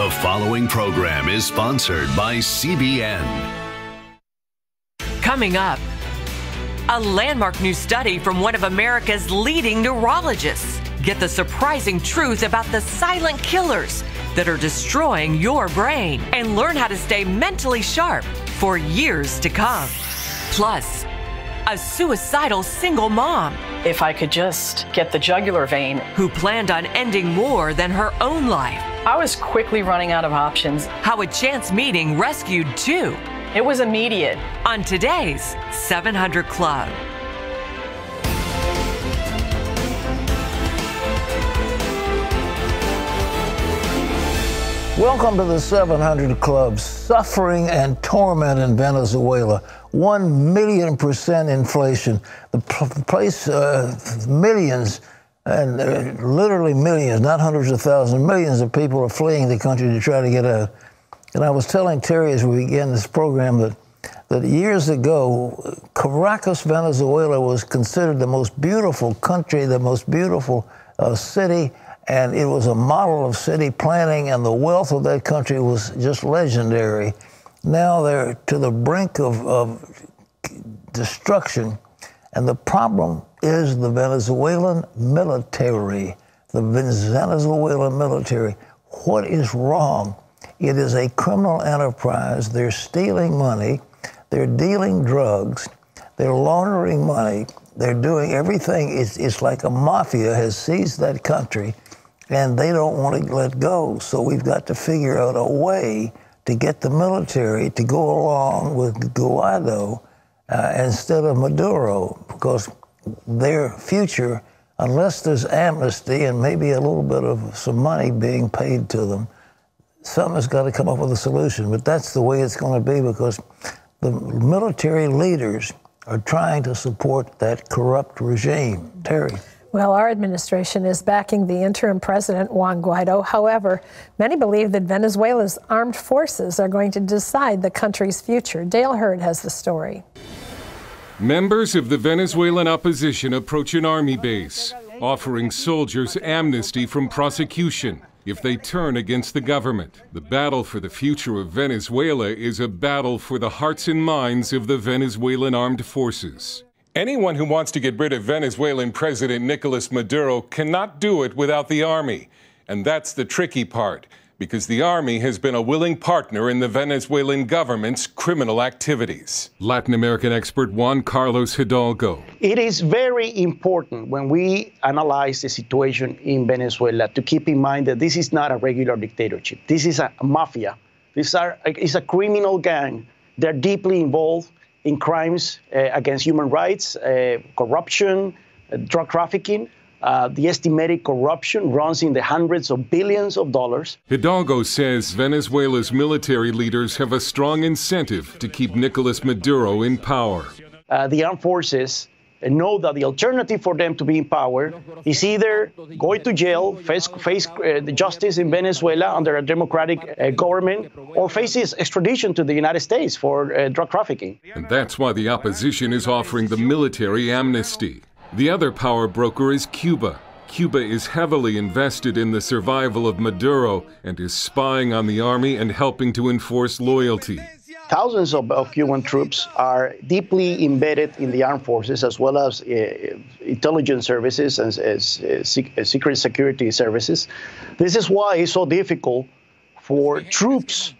The following program is sponsored by CBN. Coming up, a landmark new study from one of America's leading neurologists. Get the surprising truth about the silent killers that are destroying your brain and learn how to stay mentally sharp for years to come. Plus, a suicidal single mom. If I could just get the jugular vein. Who planned on ending more than her own life. I was quickly running out of options. How a chance meeting rescued two. It was immediate. On today's 700 Club. Welcome to the 700 Club. Suffering and torment in Venezuela. 1,000,000% inflation. The place, millions, and literally millions, not hundreds of thousands, millions of people are fleeing the country to try to get out. And I was telling Terry as we began this program that years ago, Caracas, Venezuela was considered the most beautiful country, the most beautiful city, and it was a model of city planning, and the wealth of that country was just legendary. Now they're to the brink of destruction, and the problem is the Venezuelan military. The Venezuelan military. What is wrong? It is a criminal enterprise. They're stealing money. They're dealing drugs. They're laundering money. They're doing everything. It's like a mafia has seized that country, and they don't want to let go. So we've got to figure out a way to get the military to go along with Guaido instead of Maduro, because their future, unless there's amnesty and maybe a little bit of some money being paid to them, something's got to come up with a solution. But that's the way it's going to be, because the military leaders are trying to support that corrupt regime. Terry. Well, our administration is backing the interim president, Juan Guaido. However, many believe that Venezuela's armed forces are going to decide the country's future. Dale Hurd has the story. Members of the Venezuelan opposition approach an army base, offering soldiers amnesty from prosecution if they turn against the government. The battle for the future of Venezuela is a battle for the hearts and minds of the Venezuelan armed forces. Anyone who wants to get rid of Venezuelan President Nicolas Maduro cannot do it without the army. And that's the tricky part, because the army has been a willing partner in the Venezuelan government's criminal activities. Latin American expert Juan Carlos Hidalgo. It is very important when we analyze the situation in Venezuela to keep in mind that this is not a regular dictatorship. This is a mafia. It's a criminal gang. They're deeply involved in crimes against human rights, corruption, drug trafficking. The estimated corruption runs in the hundreds of billions of dollars. Hidalgo says Venezuela's military leaders have a strong incentive to keep Nicolas Maduro in power. The armed forces know that the alternative for them to be in power is either going to jail, face the justice in Venezuela under a democratic government, or faces extradition to the United States for drug trafficking. And that's why the opposition is offering the military amnesty. The other power broker is Cuba. Cuba is heavily invested in the survival of Maduro and is spying on the army and helping to enforce loyalty. Thousands of Cuban troops are deeply embedded in the armed forces, as well as intelligence services and secret security services. This is why it's so difficult for troops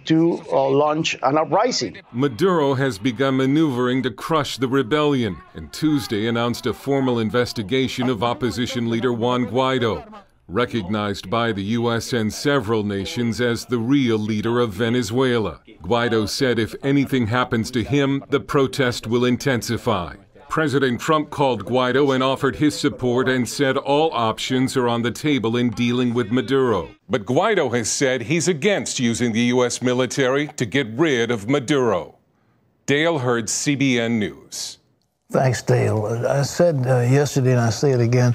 to launch an uprising. Maduro has begun maneuvering to crush the rebellion, and Tuesday announced a formal investigation of opposition leader Juan Guaido, recognized by the U.S. and several nations as the real leader of Venezuela. Guaido said if anything happens to him, the protest will intensify. President Trump called Guaido and offered his support and said all options are on the table in dealing with Maduro. But Guaido has said he's against using the U.S. military to get rid of Maduro. Dale Hurd, CBN News. Thanks, Dale. I said yesterday, and I say it again,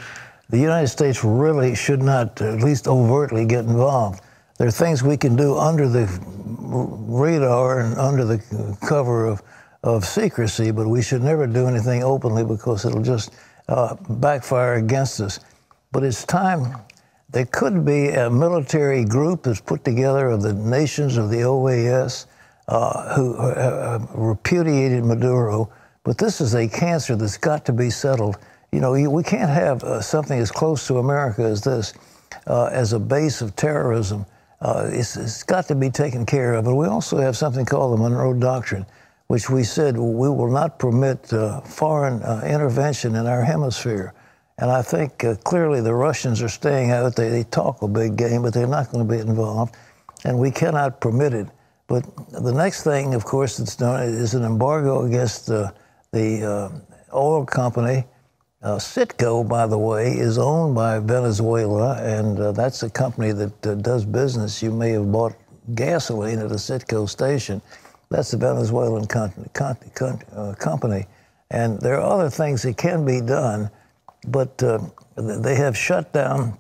the United States really should not, at least overtly, get involved. There are things we can do under the radar and under the cover of secrecy, but we should never do anything openly because it'll just backfire against us. But it's time there could be a military group that's put together of the nations of the OAS who repudiated Maduro. But this is a cancer that's got to be settled. You know, we can't have something as close to America as this as a base of terrorism. It's got to be taken care of. But we also have something called the Monroe Doctrine, which we said we will not permit foreign intervention in our hemisphere. And I think clearly the Russians are staying out. They talk a big game, but they're not going to be involved. And we cannot permit it. But the next thing, of course, that's done is an embargo against the oil company. Citgo, by the way, is owned by Venezuela, and that's a company that does business. You may have bought gasoline at a Citgo station. That's a Venezuelan company. And there are other things that can be done, but they have shut down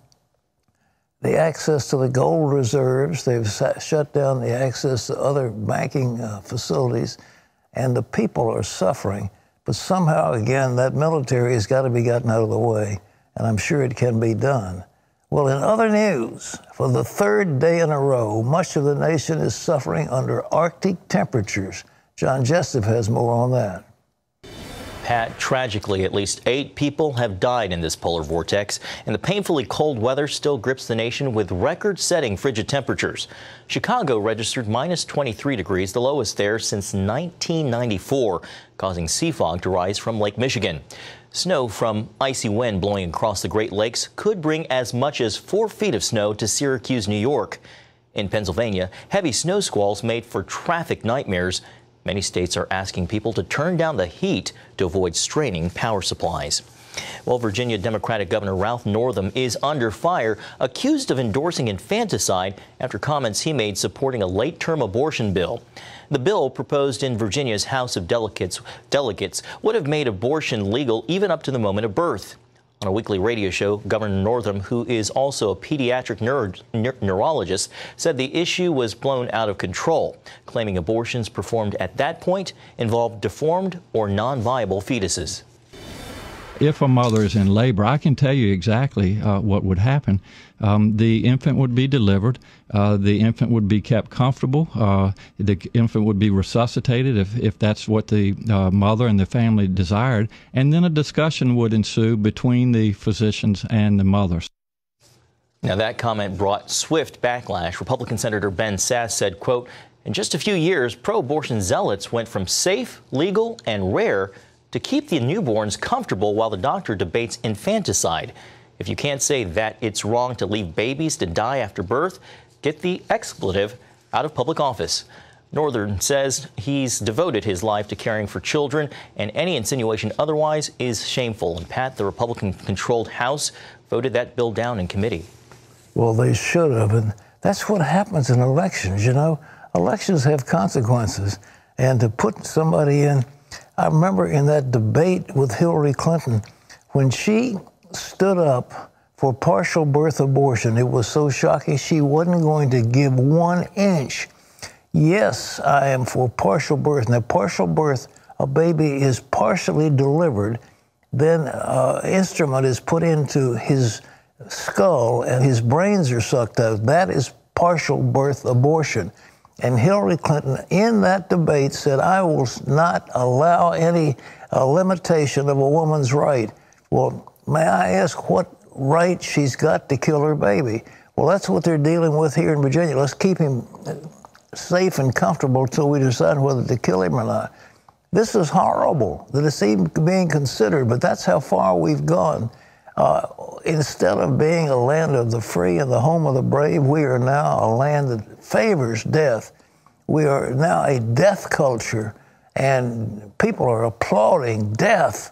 the access to the gold reserves. They've shut down the access to other banking facilities, and the people are suffering. But somehow, again, that military has got to be gotten out of the way, and I'm sure it can be done. Well, in other news, for the third day in a row, much of the nation is suffering under Arctic temperatures. John Jessup has more on that. Pat, tragically, at least 8 people have died in this polar vortex, and the painfully cold weather still grips the nation with record-setting frigid temperatures. Chicago registered minus 23 degrees, the lowest there since 1994, causing sea fog to rise from Lake Michigan. Snow from icy wind blowing across the Great Lakes could bring as much as 4 feet of snow to Syracuse, New York. In Pennsylvania, heavy snow squalls made for traffic nightmares. Many states are asking people to turn down the heat to avoid straining power supplies. Well, Virginia Democratic Governor Ralph Northam is under fire, accused of endorsing infanticide after comments he made supporting a late-term abortion bill. The bill proposed in Virginia's House of Delegates would have made abortion legal even up to the moment of birth. On a weekly radio show, Governor Northam, who is also a pediatric neurologist, said the issue was blown out of control, claiming abortions performed at that point involved deformed or non-viable fetuses. If a mother is in labor, I can tell you exactly what would happen. The infant would be delivered. The infant would be kept comfortable. The infant would be resuscitated if that's what the mother and the family desired. And then a discussion would ensue between the physicians and the mothers. Now, that comment brought swift backlash. Republican Senator Ben Sasse said, quote, "In just a few years, pro-abortion zealots went from safe, legal, and rare to keep the newborns comfortable while the doctor debates infanticide. If you can't say that it's wrong to leave babies to die after birth, get the expletive out of public office." Northern says he's devoted his life to caring for children, and any insinuation otherwise is shameful. And Pat, the Republican-controlled House voted that bill down in committee. Well, they should have, and that's what happens in elections, you know. Elections have consequences, and to put somebody in, I remember in that debate with Hillary Clinton, when she stood up for partial birth abortion, it was so shocking she wasn't going to give 1 inch. Yes, I am for partial birth. Now, partial birth, a baby is partially delivered, then an instrument is put into his skull and his brains are sucked out. That is partial birth abortion. And Hillary Clinton, in that debate, said, "I will not allow any limitation of a woman's right." Well, may I ask what right she's got to kill her baby? Well, that's what they're dealing with here in Virginia. Let's keep him safe and comfortable until we decide whether to kill him or not. This is horrible that it's even being considered, but that's how far we've gone. Instead of being a land of the free and the home of the brave, we are now a land that favors death. We are now a death culture, and people are applauding death.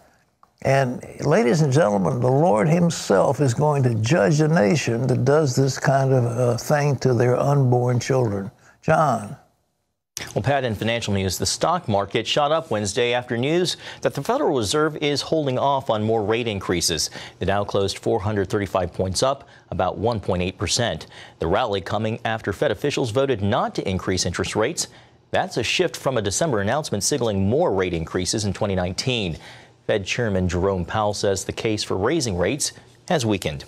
And ladies and gentlemen, the Lord himself is going to judge a nation that does this kind of thing to their unborn children. John. Well, Pat, in financial news, the stock market shot up Wednesday after news that the Federal Reserve is holding off on more rate increases. The Dow closed 435 points up, about 1.8%. The rally coming after Fed officials voted not to increase interest rates. That's a shift from a December announcement signaling more rate increases in 2019. Fed Chairman Jerome Powell says the case for raising rates has weakened.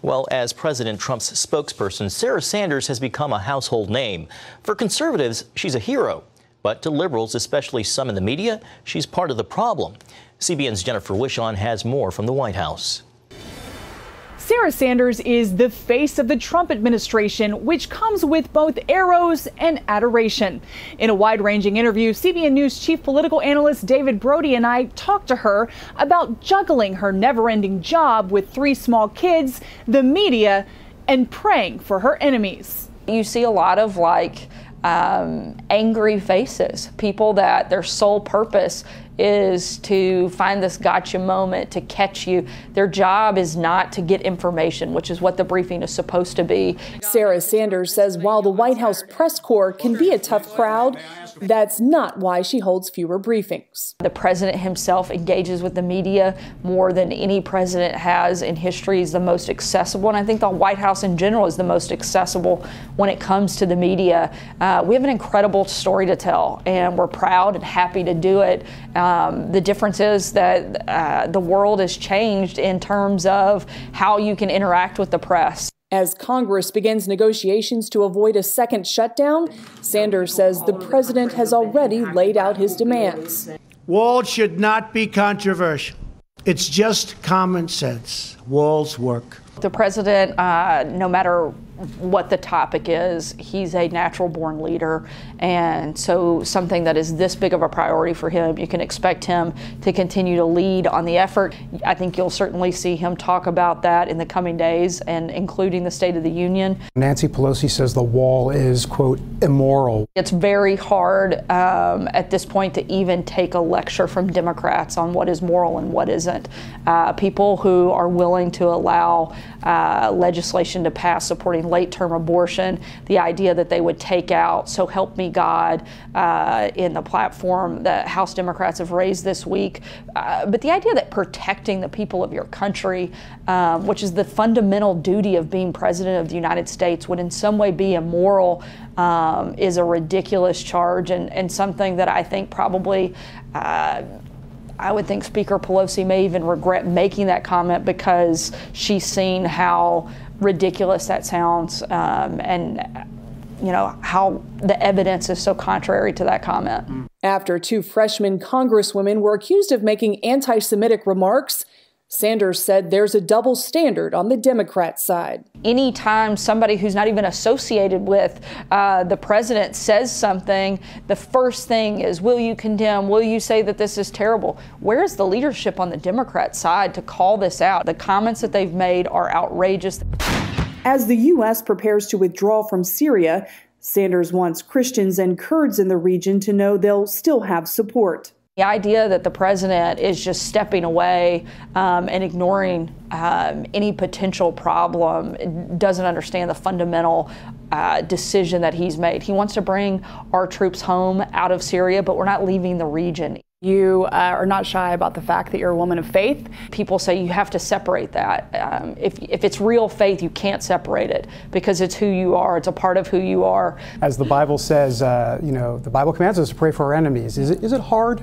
Well, as President Trump's spokesperson, Sarah Sanders has become a household name. For conservatives, she's a hero. But to liberals, especially some in the media, she's part of the problem. CBN's Jennifer Wishon has more from the White House. Sarah Sanders is the face of the Trump administration, which comes with both arrows and adoration. In a wide-ranging interview, CBN News chief political analyst David Brody and I talked to her about juggling her never-ending job with 3 small kids, the media, and praying for her enemies. You see a lot of angry faces, people that their sole purpose is to find this gotcha moment, to catch you. Their job is not to get information, which is what the briefing is supposed to be. Sarah Sanders says while the White House press corps can be a tough crowd, that's not why she holds fewer briefings. The president himself engages with the media more than any president has in history. He's the most accessible, and I think the White House in general is the most accessible when it comes to the media. We have an incredible story to tell, and we're proud and happy to do it. The difference is that the world has changed in terms of how you can interact with the press. As Congress begins negotiations to avoid a second shutdown, Sanders says the president has already laid out his demands. Walls should not be controversial. It's just common sense. Walls work. The president, no matter what the topic is, he's a natural-born leader, and so something that is this big of a priority for him, you can expect him to continue to lead on the effort. I think you'll certainly see him talk about that in the coming days, and including the State of the Union. Nancy Pelosi says the wall is, quote, immoral. It's very hard at this point to even take a lecture from Democrats on what is moral and what isn't. People who are willing to allow legislation to pass supporting late-term abortion, the idea that they would take out "So Help Me God" in the platform that House Democrats have raised this week, but the idea that protecting the people of your country, which is the fundamental duty of being president of the United States, would in some way be immoral is a ridiculous charge, and something that I think probably I would think Speaker Pelosi may even regret making that comment because she's seen how ridiculous that sounds and how the evidence is so contrary to that comment. After 2 freshman congresswomen were accused of making anti-Semitic remarks, Sanders said there's a double standard on the Democrat side. Anytime somebody who's not even associated with the president says something, the first thing is, will you condemn? Will you say that this is terrible? Where's the leadership on the Democrat side to call this out? The comments that they've made are outrageous. As the U.S. prepares to withdraw from Syria, Sanders wants Christians and Kurds in the region to know they'll still have support. The idea that the president is just stepping away and ignoring any potential problem doesn't understand the fundamental decision that he's made. He wants to bring our troops home out of Syria, but we're not leaving the region. You are not shy about the fact that you're a woman of faith. People say you have to separate that. If it's real faith, you can't separate it because it's who you are. It's a part of who you are. As the Bible says, the Bible commands us to pray for our enemies. Is it hard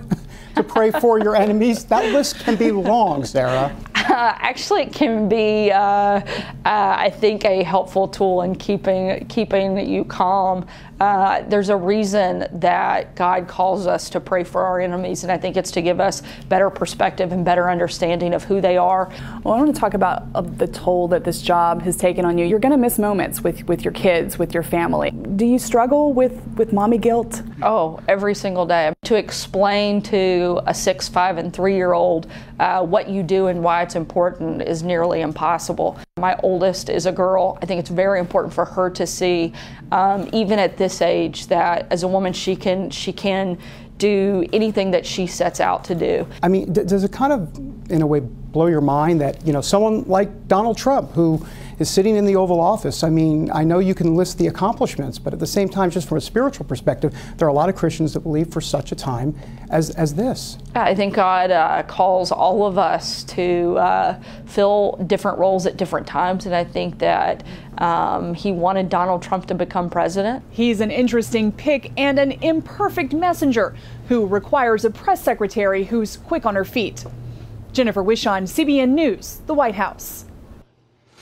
to pray for your enemies? That list can be long, Sarah. Actually, it can be, I think, a helpful tool in keeping you calm. There's a reason that God calls us to pray for our enemies, and I think it's to give us better perspective and better understanding of who they are. Well, I want to talk about the toll that this job has taken on you. You're going to miss moments with your kids, with your family. Do you struggle with mommy guilt? Oh, every single day. To explain to a 6, 5, and 3-year-old what you do and why it's important is nearly impossible. My oldest is a girl. I think it's very important for her to see, even at this age, that as a woman she can do anything that she sets out to do. I mean, does it kind of, in a way, blow your mind that, someone like Donald Trump, who is sitting in the Oval Office, I mean, I know you can list the accomplishments, but at the same time, just from a spiritual perspective, there are a lot of Christians that believe for such a time as this. I think God calls all of us to fill different roles at different times, and I think that he wanted Donald Trump to become president. He's an interesting pick and an imperfect messenger who requires a press secretary who's quick on her feet. Jennifer Wishon, CBN News, the White House.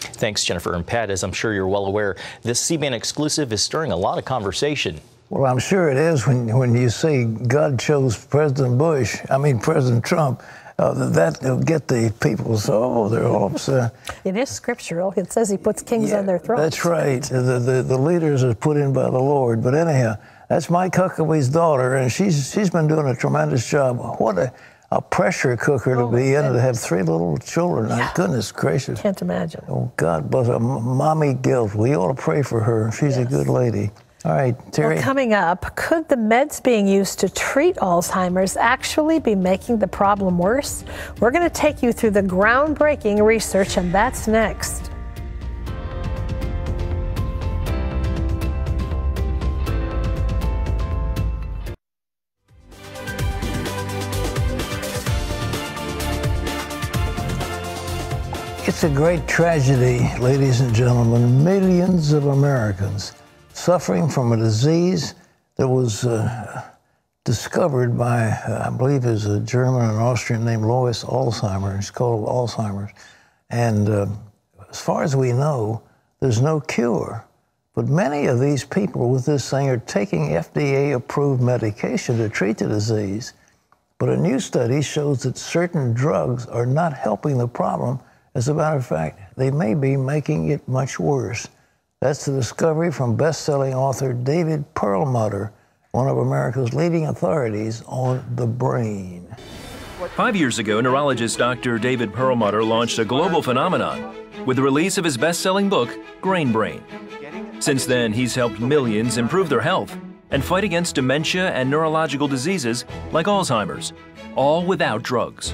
Thanks, Jennifer. And Pat, as I'm sure you're well aware, this CBN exclusive is stirring a lot of conversation. Well, I'm sure it is when you see God chose President Trump. That'll get the people, so they're all upset. It is scriptural. It says he puts kings on their thrones. That's right. The leaders are put in by the Lord. But anyhow, that's Mike Huckabee's daughter, and she's been doing a tremendous job. What a pressure cooker to be in, and to have 3 little children. Yeah. Goodness gracious. Can't imagine. Oh, God bless her. Mommy guilt. We ought to pray for her. She's a good lady. All right, Terry. Well, coming up, could the meds being used to treat Alzheimer's actually be making the problem worse? We're going to take you through the groundbreaking research, and that's next. It's a great tragedy, ladies and gentlemen. Millions of Americans suffering from a disease that was discovered by, I believe, is a German and Austrian named Louis Alzheimer. It's called Alzheimer's. And as far as we know, there's no cure. But many of these people with this thing are taking FDA-approved medication to treat the disease. But a new study shows that certain drugs are not helping the problem. As a matter of fact, they may be making it much worse. That's the discovery from best-selling author David Perlmutter, one of America's leading authorities on the brain. 5 years ago, neurologist Dr. David Perlmutter launched a global phenomenon with the release of his best-selling book, Grain Brain. Since then, he's helped millions improve their health and fight against dementia and neurological diseases like Alzheimer's, all without drugs.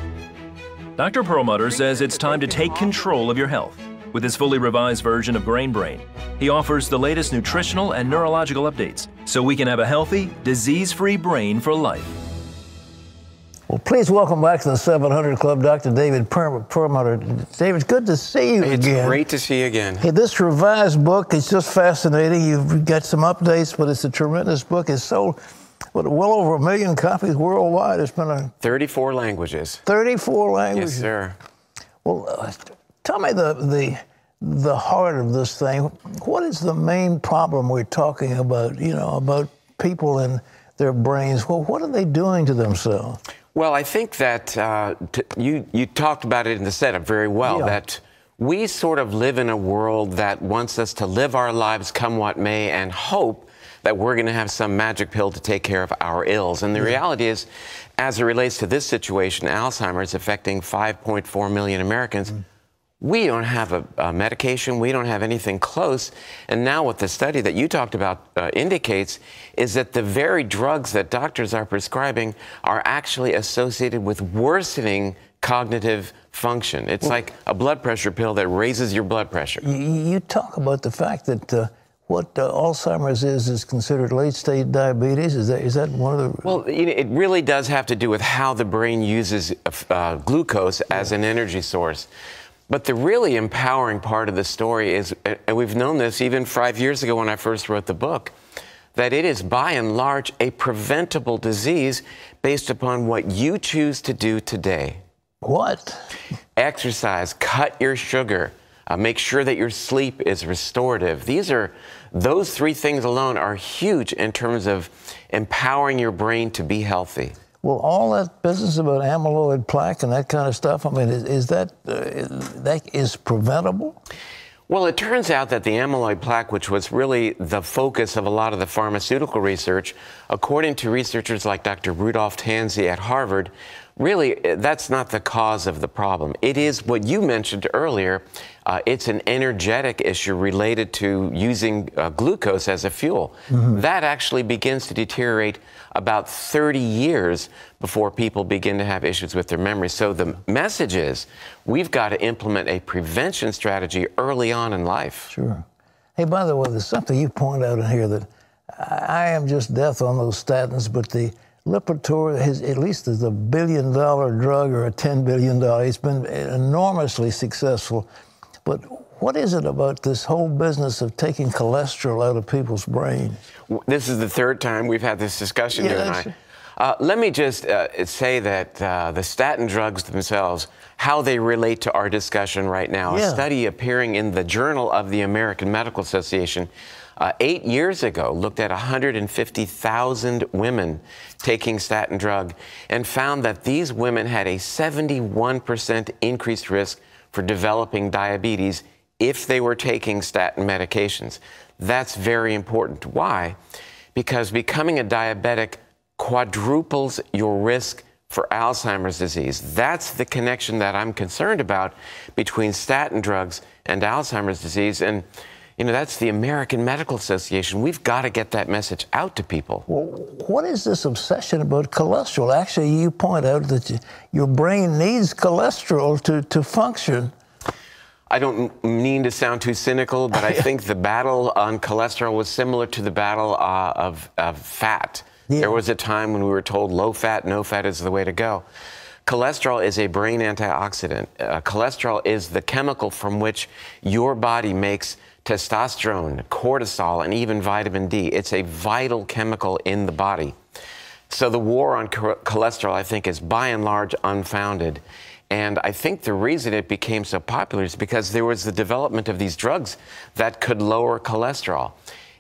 Dr. Perlmutter says it's time to take control of your health. With his fully revised version of Grain Brain, he offers the latest nutritional and neurological updates so we can have a healthy, disease-free brain for life. Well, please welcome back to the 700 Club, Dr. David Perlmutter. David, it's good to see you again. It's great to see you again. Hey, this revised book is just fascinating. You've got some updates, but it's a tremendous book. It's sold well over 1 million copies worldwide. It's been 34 languages. 34 languages. Yes, sir. Well, tell me the heart of this thing. What is the main problem we're talking about? You know, about people and their brains. Well, what are they doing to themselves? Well, I think that you talked about it in the setup very well. Yeah. That we sort of live in a world that wants us to live our lives come what may and hope that we're going to have some magic pill to take care of our ills. And the reality is, as it relates to this situation, Alzheimer's affecting 5.4 million Americans, we don't have a medication, we don't have anything close. And now what the study that you talked about indicates is that the very drugs that doctors are prescribing are actually associated with worsening cognitive function. It's like a blood pressure pill that raises your blood pressure. You talk about the fact that what Alzheimer's is considered late-stage diabetes. Is that one of the... Well, it really does have to do with how the brain uses glucose as an energy source. But the really empowering part of the story is, and we've known this even 5 years ago when I first wrote the book, that it is by and large a preventable disease based upon what you choose to do today. What? Exercise, cut your sugar, make sure that your sleep is restorative. Those 3 things alone are huge in terms of empowering your brain to be healthy. Well, all that business about amyloid plaque and that kind of stuff, I mean, is that preventable? Well, it turns out that the amyloid plaque, which was really the focus of a lot of the pharmaceutical research, according to researchers like Dr. Rudolf Tanzi at Harvard, really, that's not the cause of the problem. It is what you mentioned earlier. It's an energetic issue related to using glucose as a fuel. That actually begins to deteriorate about 30 years before people begin to have issues with their memory. So the message is we've got to implement a prevention strategy early on in life. Sure. Hey, by the way, there's something you point out in here that I am just death on those statins, but the Lipitor, at least is a $1 billion drug or a $10 billion. It's been enormously successful. But what is it about this whole business of taking cholesterol out of people's brains? This is the 3rd time we've had this discussion, you and I. Let me just say that the statin drugs themselves, how they relate to our discussion right now. Yeah. A study appearing in the Journal of the American Medical Association 8 years ago looked at 150,000 women taking statin drug and found that these women had a 71% increased risk for developing diabetes if they were taking statin medications. That's very important. Why? Because becoming a diabetic quadruples your risk for Alzheimer's disease. That's the connection that I'm concerned about between statin drugs and Alzheimer's disease. And, you know, that's the American Medical Association. We've got to get that message out to people. Well, what is this obsession about cholesterol? Actually, you point out that your brain needs cholesterol to function. I don't mean to sound too cynical, but I think the battle on cholesterol was similar to the battle of fat. Yeah. There was a time when we were told low fat, no fat is the way to go. Cholesterol is a brain antioxidant. Cholesterol is the chemical from which your body makes testosterone, cortisol, and even vitamin D. It's a vital chemical in the body. So the war on cholesterol, I think, is by and large unfounded. And I think the reason it became so popular is because there was the development of these drugs that could lower cholesterol.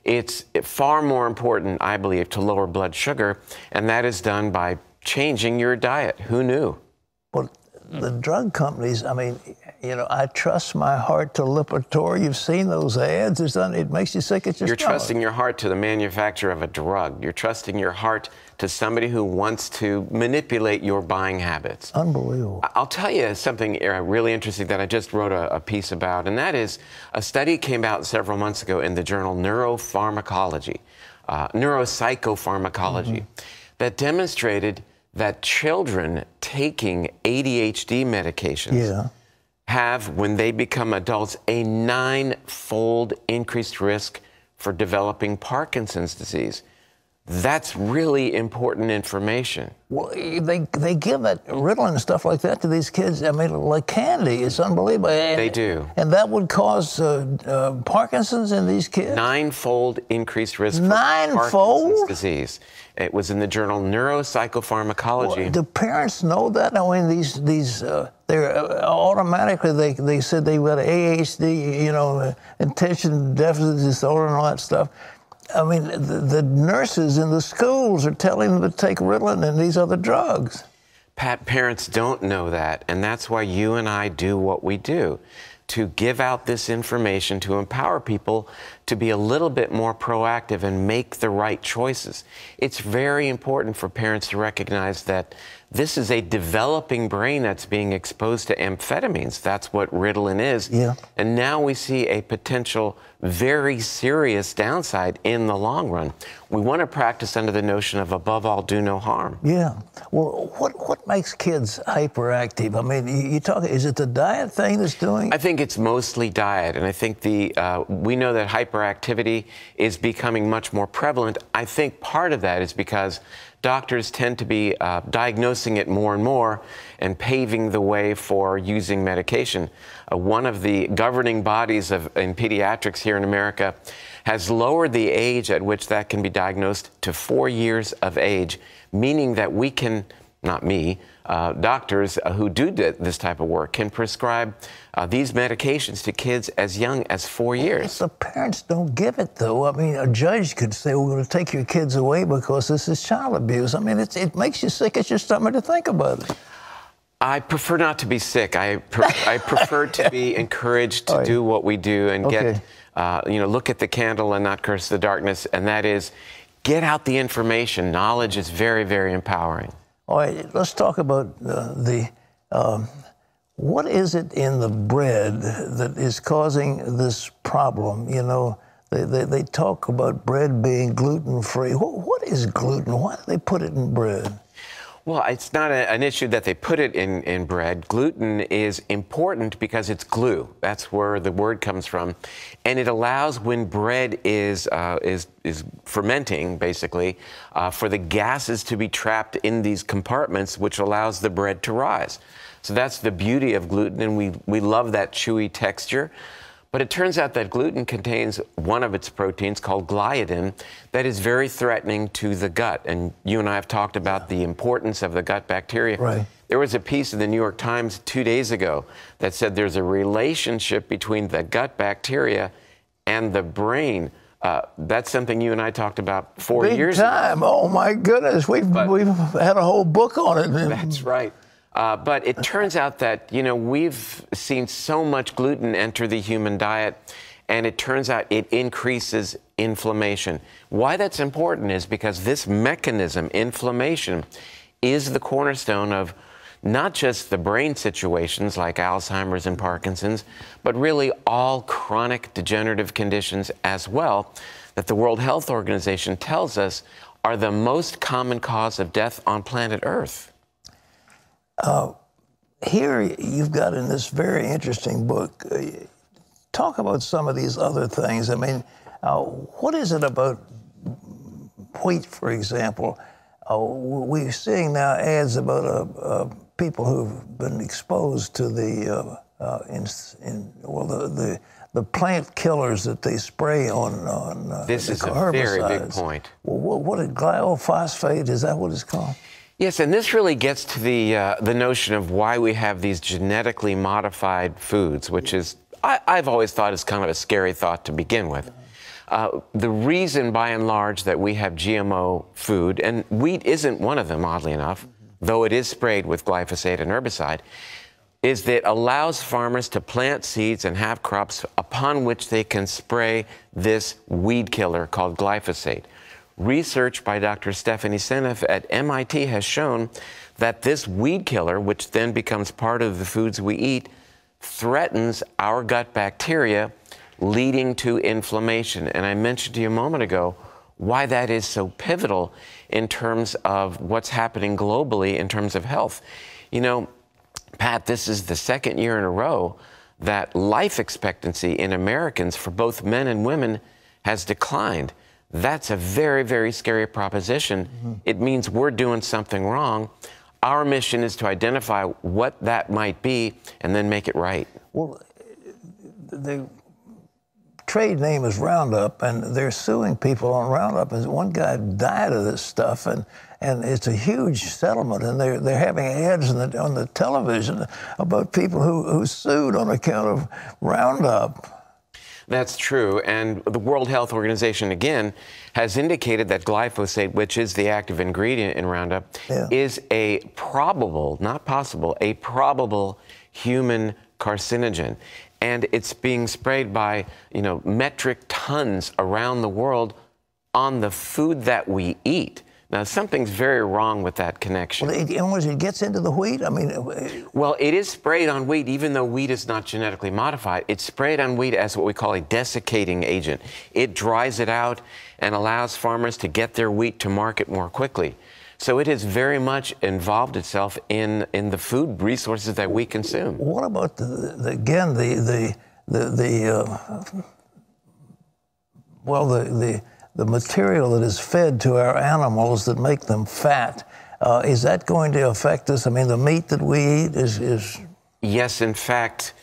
It's far more important, I believe, to lower blood sugar, and that is done by changing your diet. Who knew? Well, the drug companies, I mean, you know, I trust my heart to Lipitor. You've seen those ads. It makes you sick at your You're stomach. trusting your heart to the manufacturer of a drug. You're trusting your heart to somebody who wants to manipulate your buying habits. Unbelievable. I'll tell you something really interesting that I just wrote a piece about, and that is a study came out several months ago in the journal Neuropsychopharmacology, that demonstrated that children taking ADHD medications have, when they become adults, a 9-fold increased risk for developing Parkinson's disease. That's really important information. Well, they give that Ritalin and stuff like that to these kids, I mean, like candy. It's unbelievable. And, they do. And that would cause Parkinson's in these kids? 9-fold increased risk for Parkinson's disease. It was in the journal Neuropsychopharmacology. Well, do parents know that? I mean, they're automatically, they said they've got ADHD, you know, attention deficit disorder and all that stuff. I mean, the nurses in the schools are telling them to take Ritalin and these other drugs. Pat, parents don't know that, and that's why you and I do what we do, to give out this information, to empower people to be a little bit more proactive and make the right choices. It's very important for parents to recognize that this is a developing brain that's being exposed to amphetamines. That's what Ritalin is. Yeah. And now we see a potential very serious downside in the long run. We want to practice under the notion of, above all, do no harm. Yeah. Well, what makes kids hyperactive? I mean, you talk, is it the diet thing that's doing it? I think it's mostly diet, and I think we know that hyperactivity is becoming much more prevalent. I think part of that is because doctors tend to be diagnosing it more and more and paving the way for using medication. One of the governing bodies in pediatrics here in America has lowered the age at which that can be diagnosed to 4 years of age, meaning that we can, not me, doctors who do this type of work can prescribe these medications to kids as young as 4 years. The parents don't give it, though. I mean, a judge could say, we're going to take your kids away because this is child abuse. I mean, it makes you sick at your stomach to think about it. I prefer not to be sick. I prefer to be encouraged to do what we do and get, you know, look at the candle and not curse the darkness, and that is get out the information. Knowledge is very, very empowering. All right, let's talk about what is it in the bread that is causing this problem? You know, they talk about bread being gluten-free. What is gluten? Why do they put it in bread? Well, it's not an issue that they put it in bread. Gluten is important because it's glue. That's where the word comes from. And it allows, when bread is fermenting, basically, for the gases to be trapped in these compartments, which allows the bread to rise. So that's the beauty of gluten, and we love that chewy texture. But it turns out that gluten contains one of its proteins called gliadin that is very threatening to the gut. And you and I have talked about the importance of the gut bacteria. Right. There was a piece in the New York Times 2 days ago that said there's a relationship between the gut bacteria and the brain. That's something you and I talked about 4 years ago. Big time. Oh, my goodness. We've had a whole book on it. That's right. But it turns out that, you know, we've seen so much gluten enter the human diet, and it turns out it increases inflammation. Why that's important is because this mechanism, inflammation, is the cornerstone of not just the brain situations like Alzheimer's and Parkinson's, but really all chronic degenerative conditions as well, that the World Health Organization tells us are the most common cause of death on planet Earth. Here you've got in this very interesting book, talk about some of these other things. I mean, what is it about wheat, for example? We're seeing now ads about people who've been exposed to the plant killers that they spray on this is herbicides. A very big point. Well, what is glyphosate? Is that what it's called? Yes, and this really gets to the notion of why we have these genetically modified foods, which is, I've always thought is kind of a scary thought to begin with. The reason, by and large, that we have GMO food, and wheat isn't one of them, oddly enough, though it is sprayed with glyphosate and herbicide, is that it allows farmers to plant seeds and have crops upon which they can spray this weed killer called glyphosate. Research by Dr. Stephanie Seneff at MIT has shown that this weed killer, which then becomes part of the foods we eat, threatens our gut bacteria, leading to inflammation. And I mentioned to you a moment ago why that is so pivotal in terms of what's happening globally in terms of health. You know, Pat, this is the second year in a row that life expectancy in Americans for both men and women has declined. That's a very, very scary proposition. It means we're doing something wrong. Our mission is to identify what that might be and then make it right. Well, the trade name is Roundup, and they're suing people on Roundup. And one guy died of this stuff, and it's a huge settlement. And they're having ads on the television about people who sued on account of Roundup. That's true, and the World Health Organization, again, has indicated that glyphosate, which is the active ingredient in Roundup, is a probable, not possible, a probable human carcinogen. And it's being sprayed by, you know, metric tons around the world on the food that we eat. Now, something's very wrong with that connection. Well, it gets into the wheat? I mean... Well, it is sprayed on wheat, even though wheat is not genetically modified. It's sprayed on wheat as what we call a desiccating agent. It dries it out and allows farmers to get their wheat to market more quickly. So it has very much involved itself in the food resources that we consume. What about, the material that is fed to our animals that make them fat? Is that going to affect us? I mean, the meat that we eat is... Yes, in fact,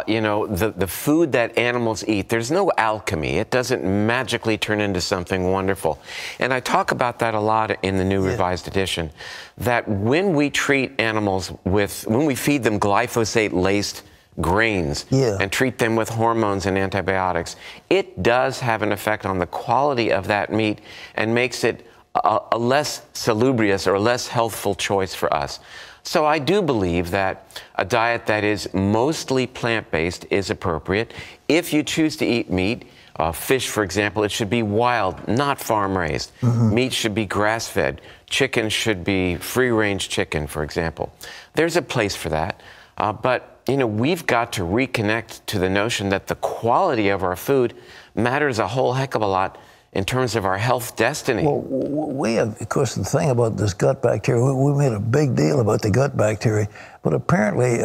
you know, the food that animals eat, there's no alchemy. It doesn't magically turn into something wonderful. And I talk about that a lot in the new revised edition, that when we treat animals when we feed them glyphosate-laced grains and treat them with hormones and antibiotics, it does have an effect on the quality of that meat and makes it a less salubrious or less healthful choice for us. So I do believe that a diet that is mostly plant-based is appropriate. If you choose to eat meat, fish, for example, it should be wild, not farm-raised. Meat should be grass-fed. Chicken should be free-range chicken, for example. There's a place for that. But, you know, we've got to reconnect to the notion that the quality of our food matters a whole heck of a lot in terms of our health destiny. Well, we have, of course, the thing about this gut bacteria, we made a big deal about the gut bacteria, but apparently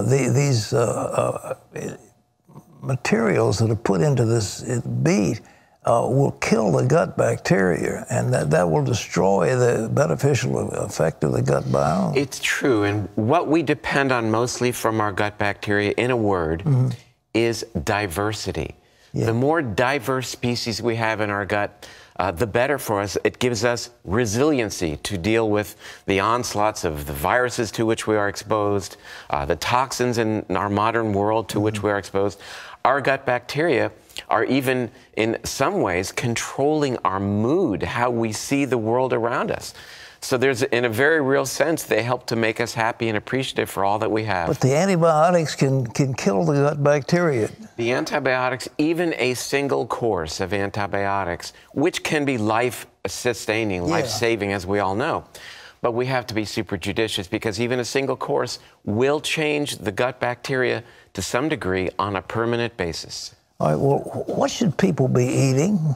these materials that are put into this beet will kill the gut bacteria, and that will destroy the beneficial effect of the gut biome. It's true, and what we depend on mostly from our gut bacteria, in a word, is diversity. The more diverse species we have in our gut, the better for us. It gives us resiliency to deal with the onslaughts of the viruses to which we are exposed, the toxins in our modern world to which we are exposed. Our gut bacteria are even, in some ways, controlling our mood, how we see the world around us. So there's, in a very real sense, they help to make us happy and appreciative for all that we have. But the antibiotics can kill the gut bacteria. The antibiotics, even a single course of antibiotics, which can be life-sustaining, life-saving, as we all know. But we have to be super judicious, because even a single course will change the gut bacteria to some degree on a permanent basis. All right, well, what should people be eating?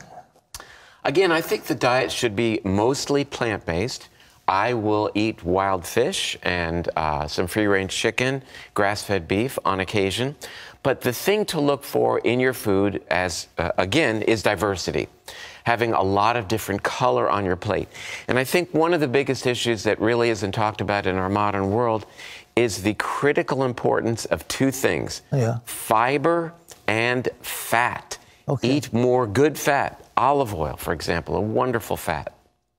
Again, I think the diet should be mostly plant-based. I will eat wild fish and some free-range chicken, grass-fed beef on occasion. But the thing to look for in your food, as again, is diversity. Having a lot of different color on your plate. And I think one of the biggest issues that really isn't talked about in our modern world is the critical importance of two things. Fiber and fat. Eat more good fat. Olive oil, for example, a wonderful fat.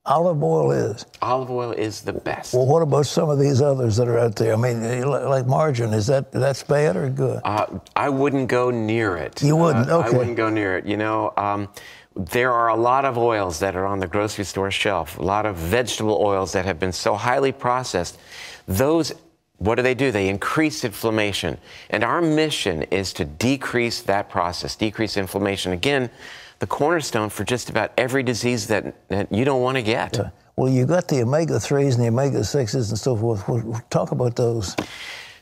Olive oil is? Olive oil is the best. Well, what about some of these others that are out there? I mean, like margarine, that's bad or good? I wouldn't go near it. You wouldn't? Okay. I wouldn't go near it. You know, there are a lot of oils that are on the grocery store shelf, a lot of vegetable oils that have been so highly processed. Those, what do? They increase inflammation. And our mission is to decrease that process, decrease inflammation. Again, the cornerstone for just about every disease that you don't want to get. Well, you got the omega-3s and the omega-6s and so forth. We'll talk about those.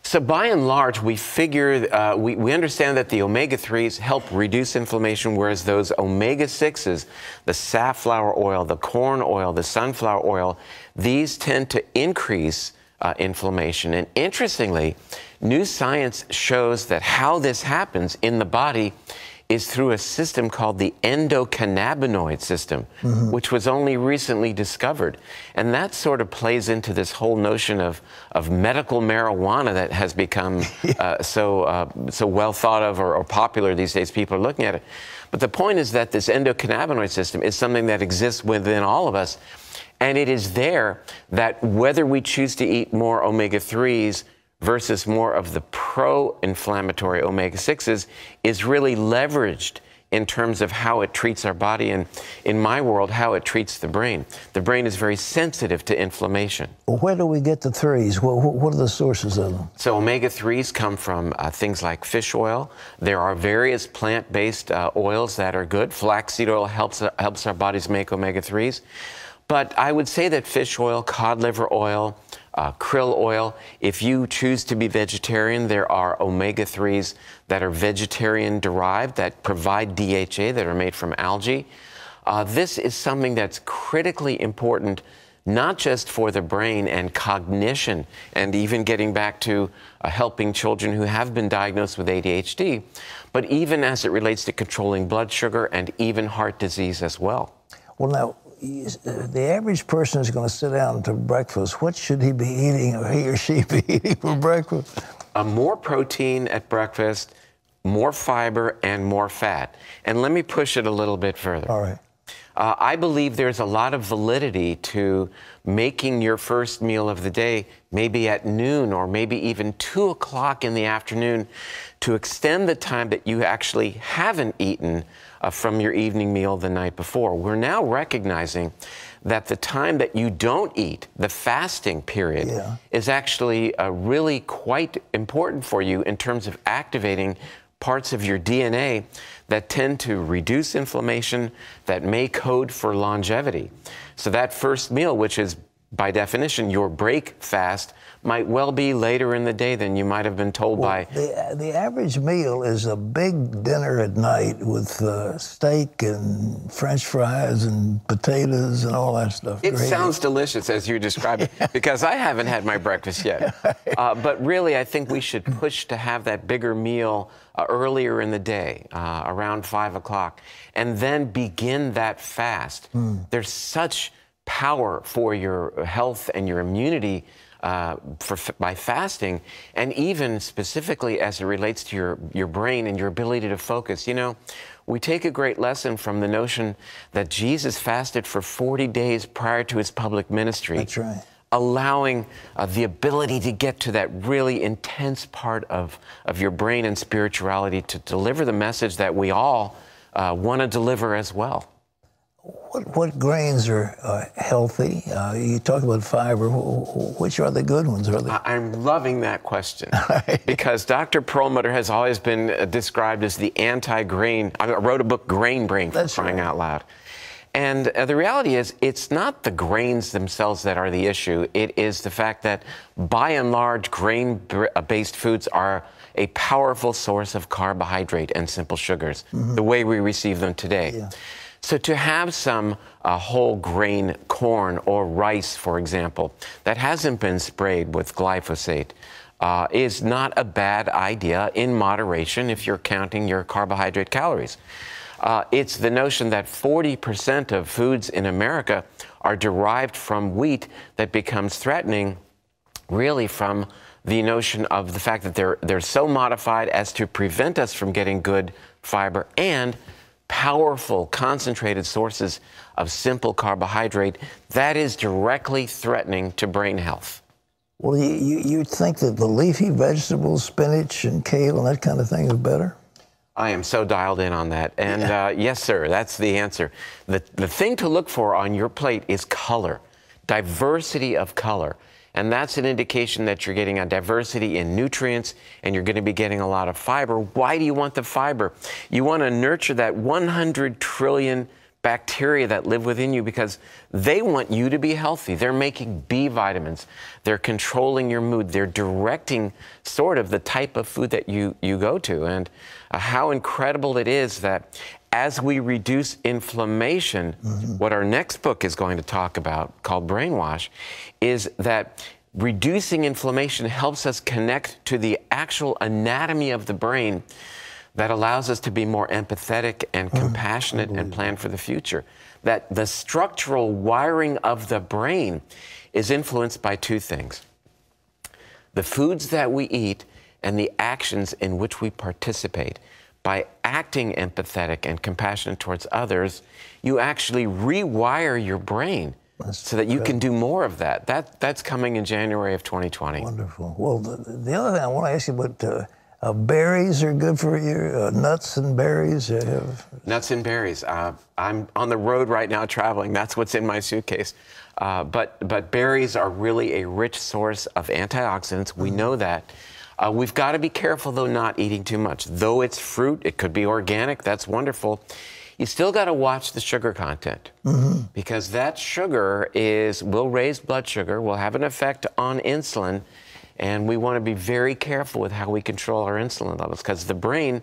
So by and large, we figure, we understand that the omega-3s help reduce inflammation, whereas those omega-6s, the safflower oil, the corn oil, the sunflower oil, these tend to increase inflammation. And interestingly, new science shows that how this happens in the body is through a system called the endocannabinoid system, which was only recently discovered. And that sort of plays into this whole notion of medical marijuana that has become so well thought of or popular these days. People are looking at it. But the point is that this endocannabinoid system is something that exists within all of us. And it is there that whether we choose to eat more omega-3s versus more of the pro-inflammatory omega-6s is really leveraged in terms of how it treats our body, and in my world, how it treats the brain. The brain is very sensitive to inflammation. Well, where do we get the threes? What are the sources of them? So omega-3s come from things like fish oil. There are various plant-based oils that are good. Flaxseed oil helps our bodies make omega-3s. But I would say that fish oil, cod liver oil, krill oil. If you choose to be vegetarian, there are omega-3s that are vegetarian derived that provide DHA that are made from algae. This is something that's critically important, not just for the brain and cognition, and even getting back to helping children who have been diagnosed with ADHD, but even as it relates to controlling blood sugar and even heart disease as well. Well, now, the average person is going to sit down to breakfast. What should he be eating, or he or she be eating for breakfast? More protein at breakfast, more fiber, and more fat. And let me push it a little bit further. All right. I believe there's a lot of validity to making your first meal of the day maybe at noon or maybe even 2 o'clock in the afternoon to extend the time that you actually haven't eaten from your evening meal the night before. We're now recognizing that the time that you don't eat, the fasting period, is actually really quite important for you in terms of activating parts of your DNA that tend to reduce inflammation, that may code for longevity. So that first meal, which is by definition your break fast, might well be later in the day than you might have been told by. The average meal is a big dinner at night with steak and French fries and potatoes and all that stuff. It sounds delicious as you describe it, because I haven't had my breakfast yet. But really, I think we should push to have that bigger meal earlier in the day, around 5 o'clock, and then begin that fast. There's such power for your health and your immunity by fasting, and even specifically as it relates to your brain and your ability to focus. You know, we take a great lesson from the notion that Jesus fasted for 40 days prior to his public ministry. That's right. Allowing the ability to get to that really intense part of your brain and spirituality to deliver the message that we all want to deliver as well. What grains are healthy? You talk about fiber. Which are the good ones? Are they? I'm loving that question because Dr. Perlmutter has always been described as the anti-grain. I wrote a book, Grain Brain, for crying out loud. And the reality is, it's not the grains themselves that are the issue. It is the fact that, by and large, grain-based foods are a powerful source of carbohydrate and simple sugars, the way we receive them today. Yeah. So to have some whole grain corn or rice, for example, that hasn't been sprayed with glyphosate is not a bad idea in moderation if you're counting your carbohydrate calories. It's the notion that 40% of foods in America are derived from wheat that becomes threatening, really from the notion of the fact that they're so modified as to prevent us from getting good fiber and powerful, concentrated sources of simple carbohydrate that is directly threatening to brain health. Well, you'd think that the leafy vegetables, spinach and kale and that kind of thing is better? I am so dialed in on that. And yes, sir, that's the answer. The thing to look for on your plate is color, diversity of color. And that's an indication that you're getting a diversity in nutrients and you're going to be getting a lot of fiber. Why do you want the fiber? You want to nurture that 100 trillion bacteria that live within you because they want you to be healthy. They're making B vitamins. They're controlling your mood. They're directing sort of the type of food that you go to. And how incredible it is that as we reduce inflammation, what our next book is going to talk about, called Brainwash, is that reducing inflammation helps us connect to the actual anatomy of the brain that allows us to be more empathetic and compassionate and plan for the future. That the structural wiring of the brain is influenced by two things: the foods that we eat and the actions in which we participate. By acting empathetic and compassionate towards others, you actually rewire your brain so that you can do more of that. That's coming in January of 2020. Wonderful. Well, the other thing I want to ask you about, berries are good for you, nuts and berries. Nuts and berries. I'm on the road right now traveling. That's what's in my suitcase. But berries are really a rich source of antioxidants. We know that. We've got to be careful, though, not eating too much. Though it's fruit, it could be organic. That's wonderful. You still got to watch the sugar content because that sugar will raise blood sugar, will have an effect on insulin, and we want to be very careful with how we control our insulin levels because the brain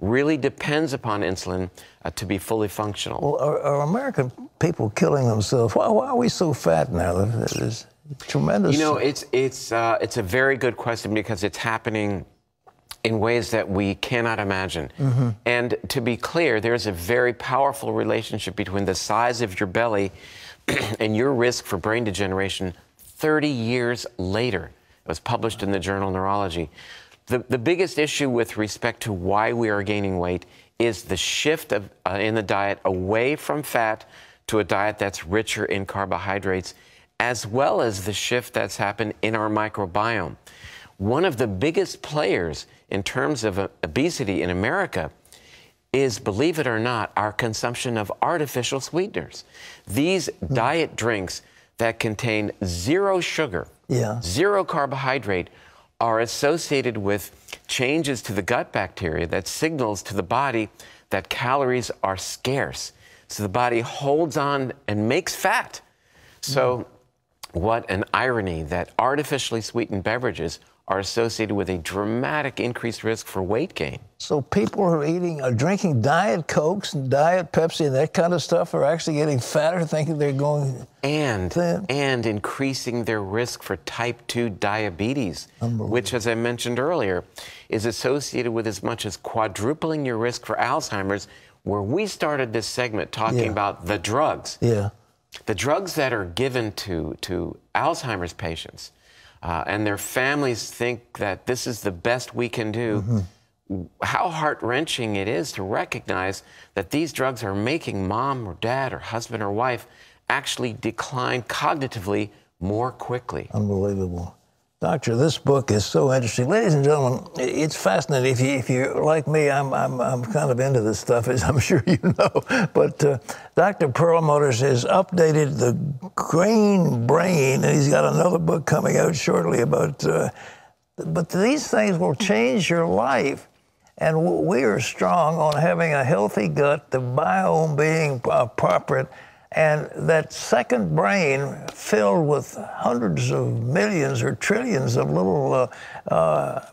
really depends upon insulin to be fully functional. Well, are American people killing themselves? Why are we so fat now? There's tremendous. You know, it's a very good question because it's happening in ways that we cannot imagine. And to be clear, there's a very powerful relationship between the size of your belly and your risk for brain degeneration 30 years later. It was published in the journal Neurology. The biggest issue with respect to why we are gaining weight is the shift in the diet away from fat to a diet that's richer in carbohydrates, as well as the shift that's happened in our microbiome. One of the biggest players in terms of obesity in America is, believe it or not, our consumption of artificial sweeteners. These diet drinks that contain zero sugar, zero carbohydrate, are associated with changes to the gut bacteria that signals to the body that calories are scarce. So the body holds on and makes fat. So what an irony that artificially sweetened beverages are associated with a dramatic increased risk for weight gain. So people who are drinking Diet Cokes and Diet Pepsi and that kind of stuff are actually getting fatter, thinking they're going thin. And increasing their risk for type 2 diabetes, which, as I mentioned earlier, is associated with as much as quadrupling your risk for Alzheimer's, where we started this segment talking about the drugs. The drugs that are given to Alzheimer's patients and their families think that this is the best we can do, how heart-wrenching it is to recognize that these drugs are making mom or dad or husband or wife actually decline cognitively more quickly. Unbelievable. Doctor, this book is so interesting. Ladies and gentlemen, it's fascinating. If you're like me, I'm kind of into this stuff, as I'm sure you know. But Dr. Perlmutter has updated the Grain Brain, and he's got another book coming out shortly about. But these things will change your life, and we are strong on having a healthy gut, the biome being proper. And that second brain filled with hundreds of millions or trillions of little, well,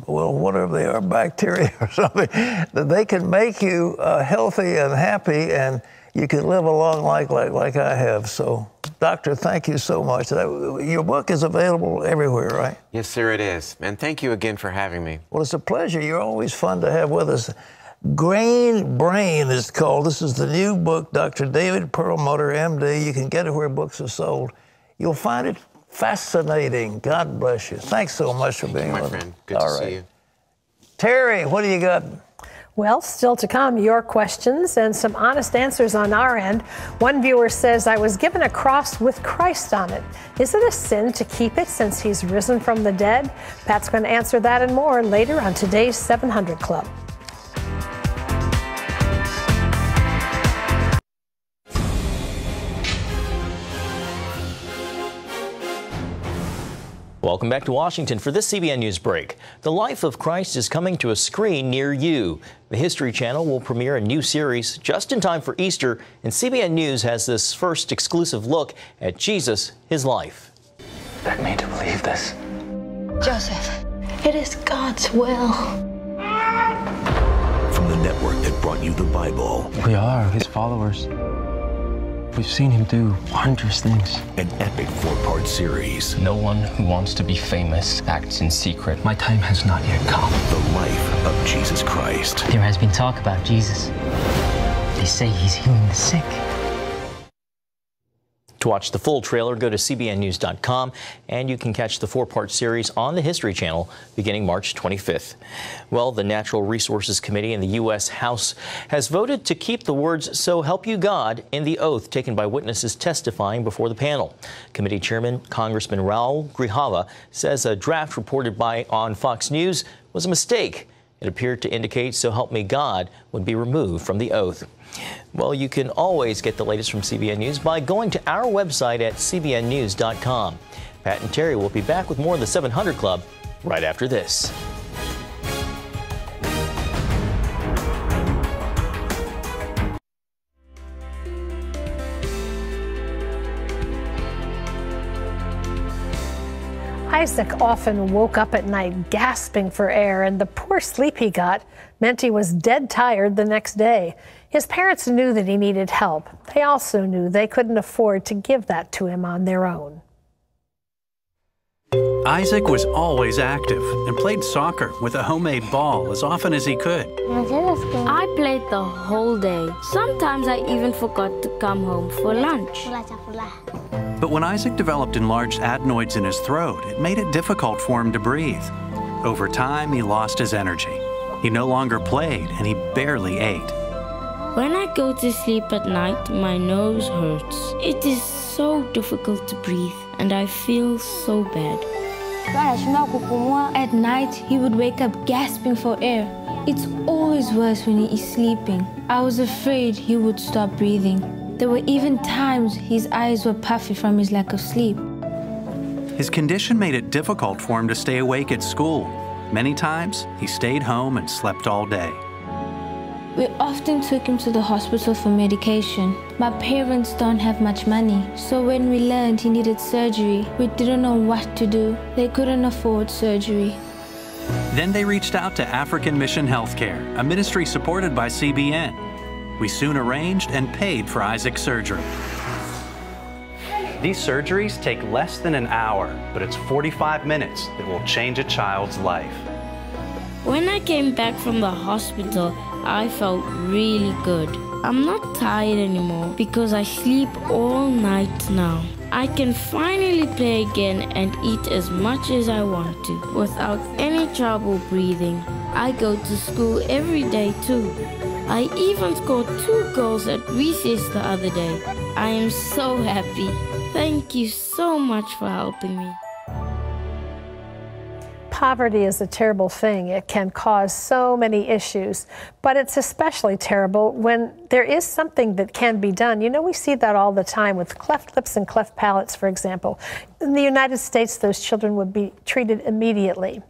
whatever they are, bacteria or something, that they can make you healthy and happy, and you can live a long life like I have. So, Doctor, thank you so much. Your book is available everywhere, right? Yes, sir, it is. And thank you again for having me. Well, it's a pleasure. You're always fun to have with us. Grain Brain is called. This is the new book, Dr. David Perlmutter, MD. You can get it where books are sold. You'll find it fascinating. God bless you. Thanks so much for being with us. My friend, good to see you. Terry, what do you got? Well, still to come, your questions and some honest answers on our end. One viewer says, I was given a cross with Christ on it. Is it a sin to keep it since he's risen from the dead? Pat's going to answer that and more later on today's 700 Club. Welcome back to Washington for this CBN Newsbreak. The life of Christ is coming to a screen near you. The History Channel will premiere a new series just in time for Easter, and CBN News has this first exclusive look at Jesus, his life. Beg me to believe this. Joseph, it is God's will. From the network that brought you the Bible. We are his followers. We've seen him do wondrous things. An epic 4-part series. No one who wants to be famous acts in secret. My time has not yet come. The life of Jesus Christ. There has been talk about Jesus. They say he's healing the sick. To watch the full trailer, go to cbnnews.com, and you can catch the 4-part series on the History Channel beginning March 25th. Well, the Natural Resources Committee in the U.S. House has voted to keep the words, "So help you God," in the oath taken by witnesses testifying before the panel. Committee Chairman Congressman Raul Grijalva says a draft reported on Fox News was a mistake. It appeared to indicate "So help me God" would be removed from the oath. Well, you can always get the latest from CBN News by going to our website at cbnnews.com. Pat and Terry will be back with more of the 700 Club right after this. Isaac often woke up at night gasping for air, and the poor sleep he got meant he was dead tired the next day. His parents knew that he needed help. They also knew they couldn't afford to give that to him on their own. Isaac was always active and played soccer with a homemade ball as often as he could. I played the whole day. Sometimes I even forgot to come home for lunch. But when Isaac developed enlarged adenoids in his throat, it made it difficult for him to breathe. Over time, he lost his energy. He no longer played, and he barely ate. When I go to sleep at night, my nose hurts. It is so difficult to breathe, and I feel so bad. At night, he would wake up gasping for air. It's always worse when he is sleeping. I was afraid he would stop breathing. There were even times his eyes were puffy from his lack of sleep. His condition made it difficult for him to stay awake at school. Many times, he stayed home and slept all day. We often took him to the hospital for medication. My parents don't have much money, so when we learned he needed surgery, we didn't know what to do. They couldn't afford surgery. Then they reached out to African Mission Healthcare, a ministry supported by CBN. We soon arranged and paid for Isaac's surgery. These surgeries take less than an hour, but it's 45 minutes that will change a child's life. When I came back from the hospital, I felt really good. I'm not tired anymore because I sleep all night now. I can finally play again and eat as much as I want to without any trouble breathing. I go to school every day too. I even scored 2 goals at recess the other day. I am so happy. Thank you so much for helping me. Poverty is a terrible thing. It can cause so many issues, but it's especially terrible when there is something that can be done. You know, we see that all the time with cleft lips and cleft palates, for example. In the United States, those children would be treated immediately.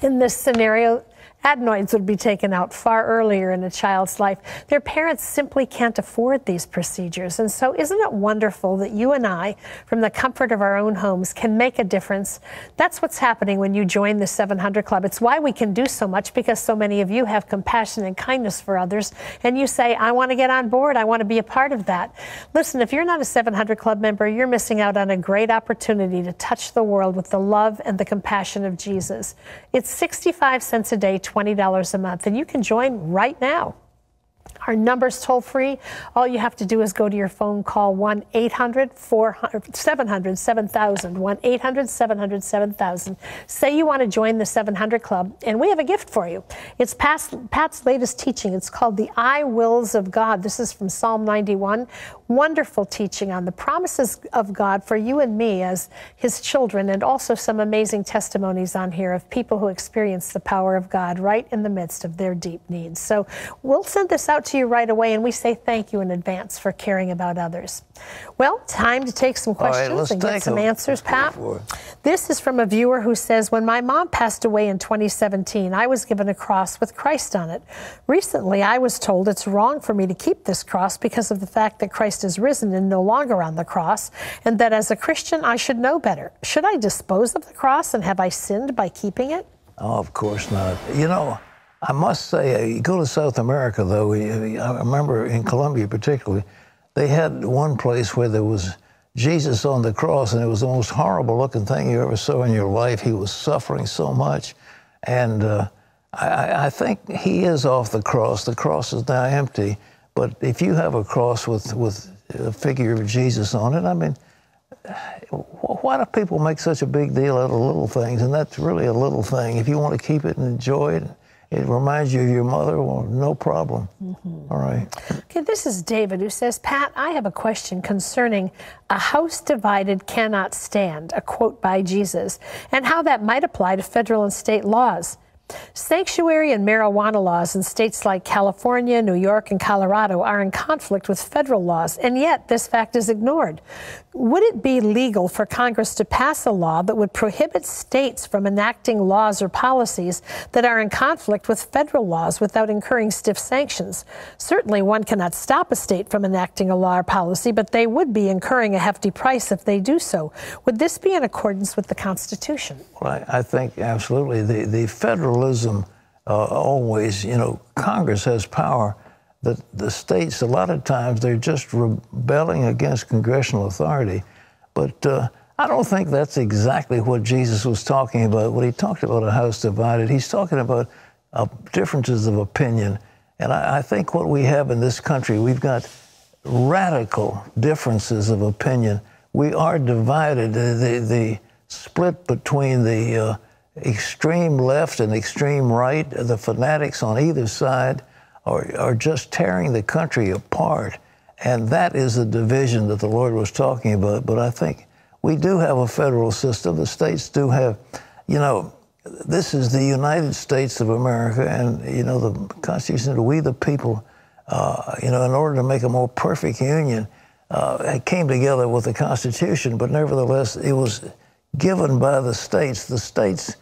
In this scenario, adenoids would be taken out far earlier in a child's life. Their parents simply can't afford these procedures. And so isn't it wonderful that you and I, from the comfort of our own homes, can make a difference? That's what's happening when you join the 700 Club. It's why we can do so much, because so many of you have compassion and kindness for others. And you say, I want to get on board. I want to be a part of that. Listen, if you're not a 700 Club member, you're missing out on a great opportunity to touch the world with the love and the compassion of Jesus. It's 65 cents a day, $20 a month, and you can join right now. Our number's toll free. All you have to do is go to your phone, call 1-800-700-7000, 1-800-700-7000. Say you want to join the 700 Club, and we have a gift for you. It's Pat's latest teaching. It's called The I Wills of God. This is from Psalm 91. Wonderful teaching on the promises of God for you and me as his children, and also some amazing testimonies on here of people who experience the power of God right in the midst of their deep needs. So we'll send this out to you right away, and we say thank you in advance for caring about others. Well, time to take some questions and get some answers, Pat. This is from a viewer who says, when my mom passed away in 2017, I was given a cross with Christ on it. Recently, I was told it's wrong for me to keep this cross because of the fact that Christ is risen and no longer on the cross, and that as a Christian, I should know better. Should I dispose of the cross, and have I sinned by keeping it? Oh, of course not. You know, I must say, you go to South America, though, I remember in Colombia particularly, they had one place where there was Jesus on the cross, and it was the most horrible-looking thing you ever saw in your life. He was suffering so much, and I think he is off the cross. The cross is now empty, but if you have a cross with a figure of Jesus on it, I mean, why do people make such a big deal out of little things? And that's really a little thing. If you want to keep it and enjoy it, it reminds you of your mother, well, no problem. All right. Okay, this is David who says, Pat, I have a question concerning a house divided cannot stand, a quote by Jesus, and how that might apply to federal and state laws. Sanctuary and marijuana laws in states like California, New York, and Colorado are in conflict with federal laws, and yet this fact is ignored. Would it be legal for Congress to pass a law that would prohibit states from enacting laws or policies that are in conflict with federal laws without incurring stiff sanctions? Certainly one cannot stop a state from enacting a law or policy, but they would be incurring a hefty price if they do so. Would this be in accordance with the Constitution? Well, I think absolutely. The federalism always, you know, Congress has power. The states, a lot of times, they're just rebelling against congressional authority. But I don't think that's exactly what Jesus was talking about. When he talked about a house divided, he's talking about differences of opinion. And I think what we have in this country, we've got radical differences of opinion. We are divided. The split between the extreme left and extreme right, the fanatics on either side, are just tearing the country apart. And that is the division that the Lord was talking about. But I think we do have a federal system. The states do have, you know, this is the United States of America, and, you know, the Constitution, we the people, you know, in order to make a more perfect union, it came together with the Constitution, but nevertheless, it was given by the states. The states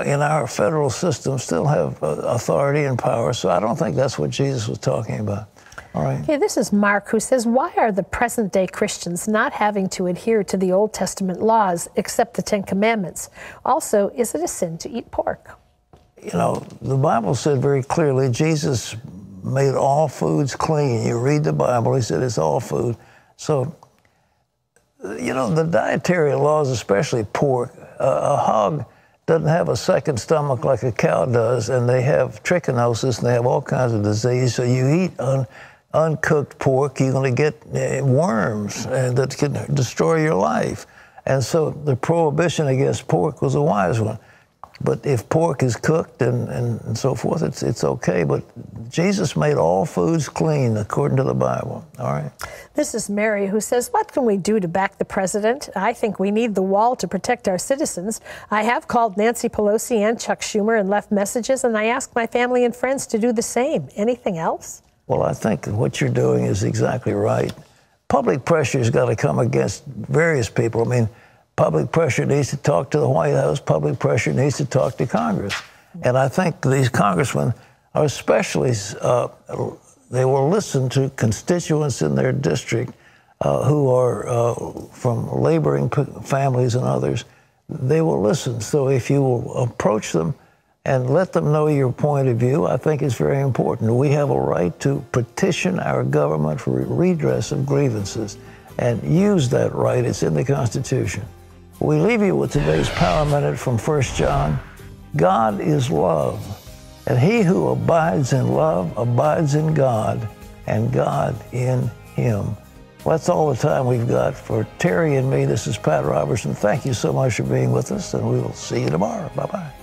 in our federal system still have authority and power, so I don't think that's what Jesus was talking about. All right. Okay, this is Mark who says, why are the present-day Christians not having to adhere to the Old Testament laws except the Ten Commandments? Also, is it a sin to eat pork? You know, the Bible said very clearly, Jesus made all foods clean. You read the Bible, he said it's all food. So, you know, the dietary laws, especially pork, a hog doesn't have a second stomach like a cow does, and they have trichinosis, and they have all kinds of disease. So you eat uncooked pork, you're going to get worms that can destroy your life. And so the prohibition against pork was a wise one. But if pork is cooked and so forth, it's okay. But Jesus made all foods clean according to the Bible. All right. This is Mary, who says, what can we do to back the president? I think we need the wall to protect our citizens. I have called Nancy Pelosi and Chuck Schumer and left messages, and I ask my family and friends to do the same. Anything else? Well, I think what you're doing is exactly right. Public pressure has got to come against various people. I mean, public pressure needs to talk to the White House. Public pressure needs to talk to Congress. And I think these congressmen are especially, they will listen to constituents in their district who are from laboring families and others. They will listen. So if you will approach them and let them know your point of view, I think it's very important. We have a right to petition our government for redress of grievances and use that right. It's in the Constitution. We leave you with today's Power Minute from 1 John. God is love, and he who abides in love abides in God, and God in him. Well, that's all the time we've got. For Terry and me, this is Pat Robertson. Thank you so much for being with us, and we will see you tomorrow. Bye-bye.